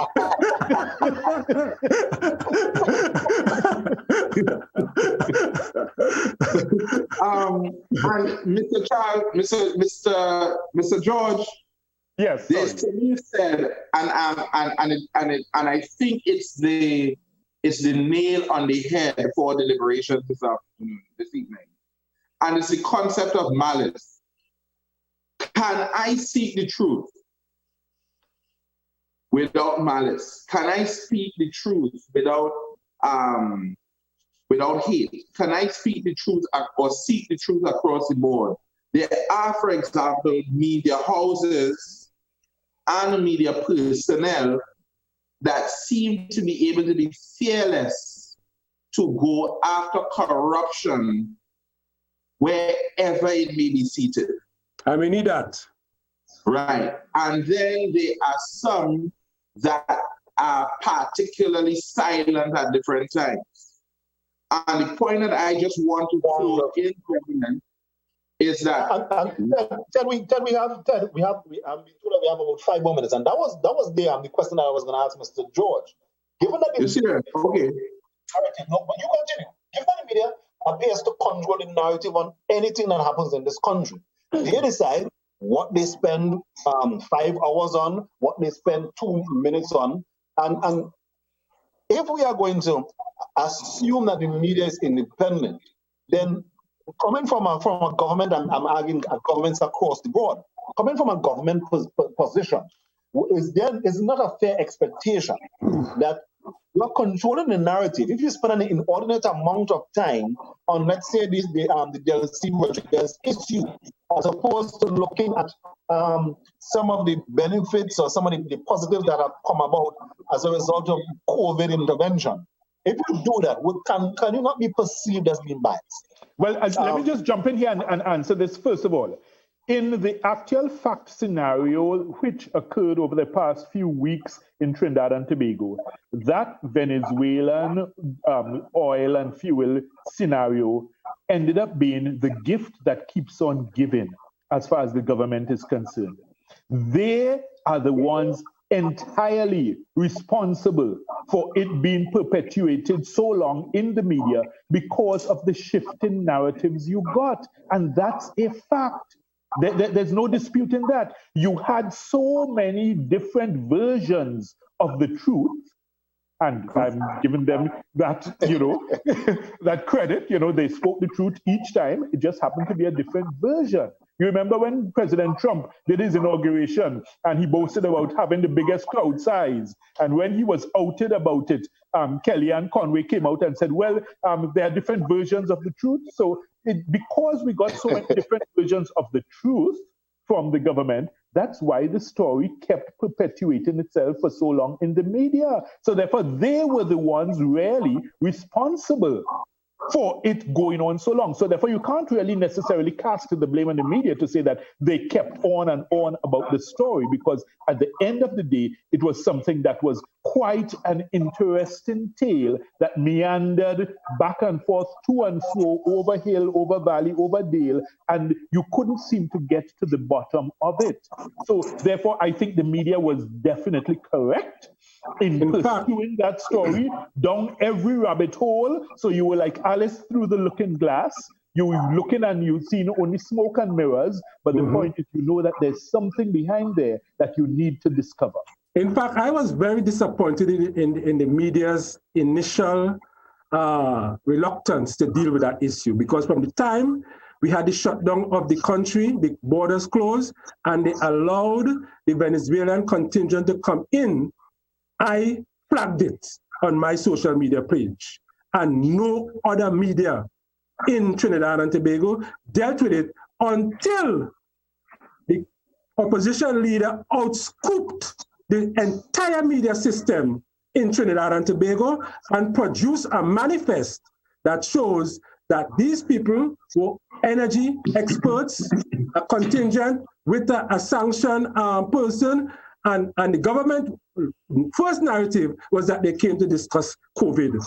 And Mr. Charles, Mr. George. Yes. There's something you said, and I think it's the nail on the head for deliberations this afternoon, this evening. And it's the concept of malice. Can I seek the truth without malice? Can I speak the truth without hate? Can I speak the truth or seek the truth across the board? There are, for example, media houses and media personnel that seem to be able to be fearless to go after corruption wherever it may be seated. And we need that. Right. And then there are some that are particularly silent at different times. And the point that I just want to throw in is that we have about 5 more minutes, and that was the question that I was going to ask Mr. George. Given that okay, no, but you continue. Given that the media appears to control the narrative on anything that happens in this country. They decide what they spend 5 hours on, what they spend 2 minutes on, and if we are going to assume that the media is independent, then coming from a government, I'm arguing at governments across the board, coming from a government position, is not a fair expectation that you are controlling the narrative. If you spend an inordinate amount of time on, let's say, the DLC Rodriguez issue, as opposed to looking at some of the benefits or some of the positives that have come about as a result of COVID intervention. If you do that, can you not be perceived as being biased? Well, let me just jump in here and answer this first of all. In the actual fact scenario which occurred over the past few weeks in Trinidad and Tobago, that Venezuelan oil and fuel scenario ended up being the gift that keeps on giving as far as the government is concerned. They are the ones entirely responsible for it being perpetuated so long in the media because of the shifting narratives you got. And that's a fact. There's no dispute in that. You had so many different versions of the truth, and I'm giving them that, that credit. They spoke the truth each time. It just happened to be a different version. You remember when President Trump did his inauguration and he boasted about having the biggest crowd size. And when he was outed about it, Kellyanne Conway came out and said, well, there are different versions of the truth. So because we got so many different versions of the truth from the government, that's why the story kept perpetuating itself for so long in the media. So therefore, they were the ones really responsible for it going on so long. So therefore, you can't really necessarily cast the blame on the media to say that they kept on and on about the story, because at the end of the day, it was something that was quite an interesting tale that meandered back and forth, to and fro, over hill, over valley, over dale, and you couldn't seem to get to the bottom of it. So therefore, I think the media was definitely correct in pursuing that story down every rabbit hole. So you were like Alice through the looking glass. You were looking and you seen only smoke and mirrors. But the point is, you know that there's something behind there that you need to discover. In fact, I was very disappointed in the media's initial reluctance to deal with that issue, because from the time we had the shutdown of the country, the borders closed, and they allowed the Venezuelan contingent to come in, I flagged it on my social media page, and no other media in Trinidad and Tobago dealt with it until the opposition leader outscooped the entire media system in Trinidad and Tobago and produced a manifest that shows that these people were energy experts, a contingent with a sanctioned person, and the government first narrative was that they came to discuss COVID.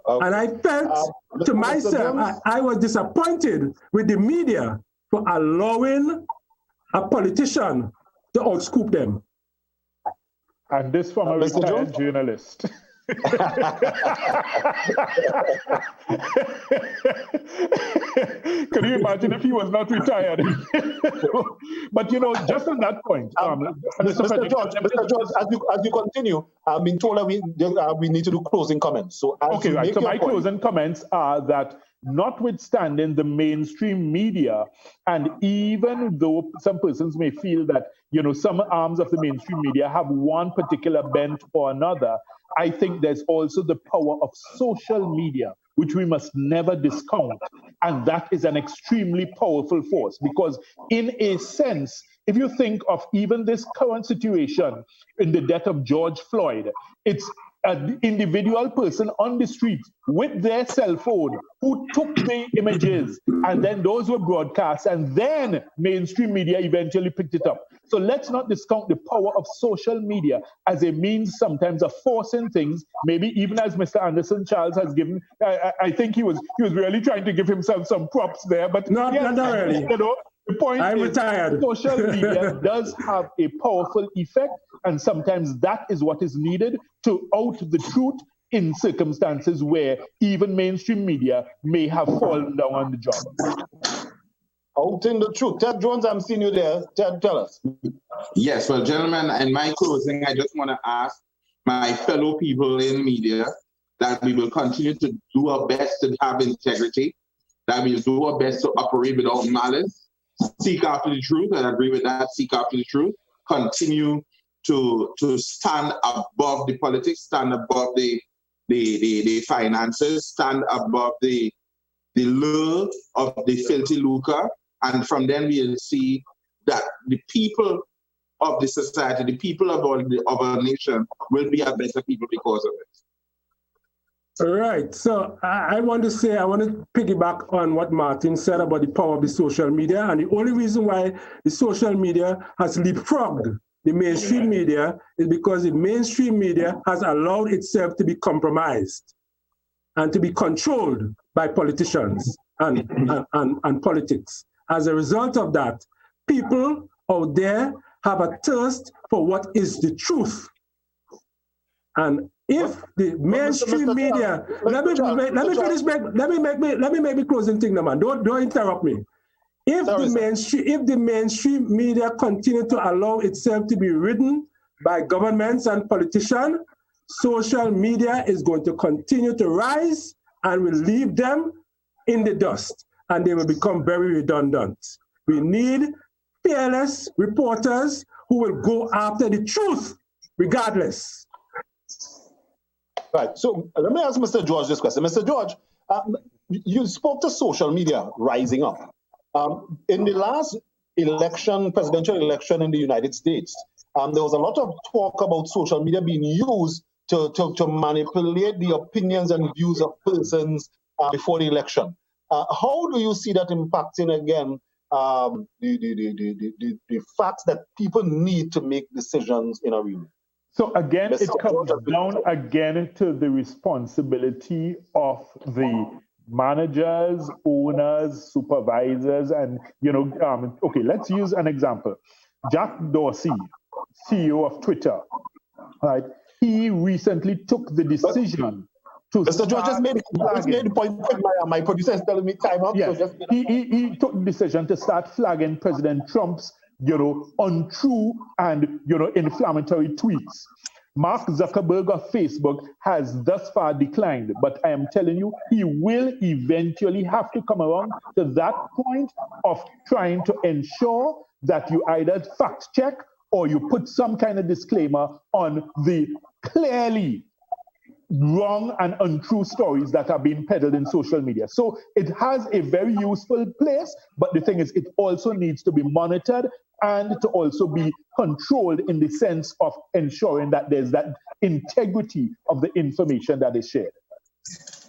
And I felt to myself, I was disappointed with the media for allowing a politician to outscoop them. And this from a retired journalist. Can you imagine if he was not retired? But just on that point, Mr. George, as you continue, I've been told that we need to do closing comments. So okay, right. So my closing comments are that, notwithstanding the mainstream media, and even though some persons may feel that some arms of the mainstream media have one particular bent or another, I think there's also the power of social media, which we must never discount. And that is an extremely powerful force, because in a sense, if you think of even this current situation in the death of George Floyd, it's an individual person on the street with their cell phone who took the images, and then those were broadcast, and then mainstream media eventually picked it up. So let's not discount the power of social media as a means sometimes of forcing things, maybe even as Mr. Anderson Charles has given. I think he was really trying to give himself some props there, but not really. The point I'm is, retired. Social media does have a powerful effect, and sometimes that is what is needed to out the truth in circumstances where even mainstream media may have fallen down on the job. Out in the truth. Ted Jones, I'm seeing you there. Ted, tell us. Yes, well, gentlemen, in my closing, I just want to ask my fellow people in media that we will continue to do our best to have integrity, that we will do our best to operate without malice, seek after the truth, and I agree with that, seek after the truth, continue to stand above the politics, stand above the finances, stand above the lure of the filthy lucre, and from then we'll see that the people of the society, the people of our nation will be a better people because of it. All right. So I want to piggyback on what Martin said about the power of the social media. And the only reason why the social media has leapfrogged the mainstream media is because the mainstream media has allowed itself to be compromised and to be controlled by politicians and politics. As a result of that, people out there have a thirst for what is the truth. And if the mainstream media, let me make the closing thing, man. Don't interrupt me. If the mainstream media continue to allow itself to be ridden by governments and politicians, social media is going to continue to rise and will leave them in the dust, and they will become very redundant. We need fearless reporters who will go after the truth regardless. Right. So let me ask Mr. George this question. Mr. George, you spoke to social media rising up. In the last election, presidential election in the United States, there was a lot of talk about social media being used to manipulate the opinions and views of persons before the election. How do you see that impacting again the facts that people need to make decisions in a real? So again, it comes down again to the responsibility of the managers, owners, supervisors, and okay, let's use an example. Jack Dorsey, CEO of Twitter, right? He recently took the decision to Mr. George just made the point. My producer is telling me time up. Yes, so he took the decision to start flagging President Trump's, untrue and inflammatory tweets. Mark Zuckerberg of Facebook has thus far declined, but I am telling you, he will eventually have to come around to that point of trying to ensure that you either fact check or you put some kind of disclaimer on the clearly wrong and untrue stories that are being peddled in social media. So it has a very useful place, but the thing is, it also needs to be monitored and to also be controlled in the sense of ensuring that there's that integrity of the information that is shared.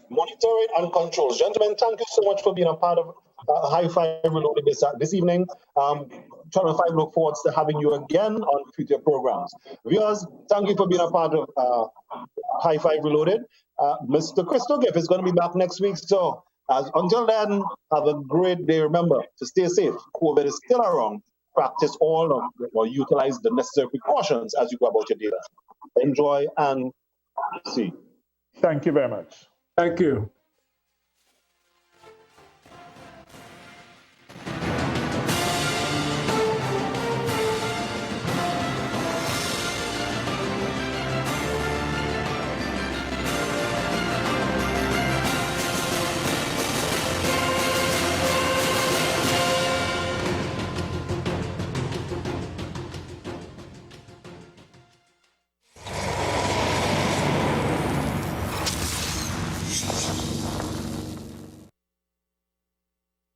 Monitoring and controls. Gentlemen, thank you so much for being a part of High Five Reloaded this evening. Channel 5 look forward to having you again on future programs. Viewers, thank you for being a part of High Five Reloaded. Mr. Crystal Gift is going to be back next week. So until then, have a great day. Remember to stay safe. COVID is still around. Practice all of or utilize the necessary precautions as you go about your data. Enjoy and see. Thank you very much. Thank you.